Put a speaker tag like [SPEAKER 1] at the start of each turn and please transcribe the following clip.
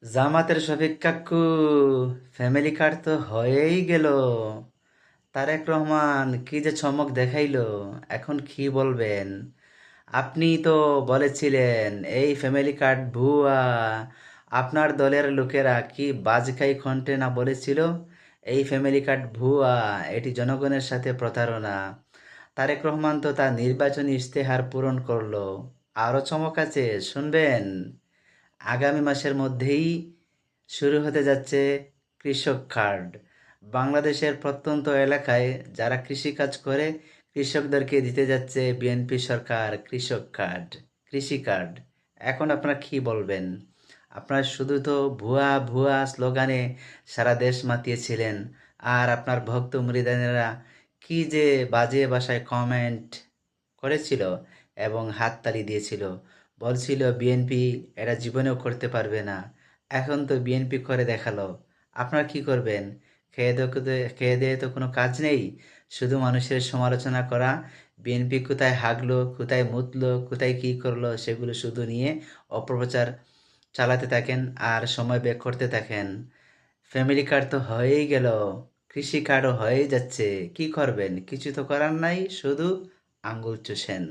[SPEAKER 1] জামাতের শফিক কাকু, family card তো হয়েই গেল। তারেক রহমান কি যে চমক দেখাইলো, এখন কি বলবেন? আপনি তো বলেছিলেন এই ফ্যামিলি কার্ড ভুয়া। আপনার দলের লোকেরা কি বাজখাই কণ্ঠে না বলেছিল এই ফ্যামিলি কার্ড ভুয়া, এটি জনগণের সাথে প্রতারণা। তারেক রহমান তো তার নির্বাচনী ইশতেহার পূরণ করলো। আরও চমক আছে, শুনবেন? আগামী মাসের মধ্যেই শুরু হতে যাচ্ছে কৃষক কার্ড। বাংলাদেশের প্রত্যন্ত এলাকায় যারা কৃষিকাজ করে কৃষকদেরকে দিতে যাচ্ছে বিএনপি সরকার কৃষক কার্ড, কৃষি কার্ড। এখন আপনারা কি বলবেন? আপনারা শুধু তো ভুয়া ভুয়া স্লোগানে সারা দেশ মাতিয়েছিলেন, আর আপনার ভক্ত মুরিদানেরা কি যে বাজে ভাষায় কমেন্ট করেছিল এবং হাততালি দিয়েছিল, বলছিল বিএনপি এটা জীবনেও করতে পারবে না। এখন তো বিএনপি করে দেখালো। আপনারা কি করবেন? খেয়ে দিয়ে তো কোনো কাজ নেই, শুধু মানুষের সমালোচনা করা। বিএনপি কোথায় হাগলো, কোথায় মুতলো, কোথায় কি করলো, সেগুলো শুধু নিয়ে অপপ্রচার চালাতে থাকেন আর সময় ব্যয় করতে থাকেন। ফ্যামিলি কার্ড তো হয়েই গেল, কৃষি কার্ডও হয়েই যাচ্ছে। কি করবেন? কিছু তো করার নাই, শুধু আঙ্গুল চুষেন।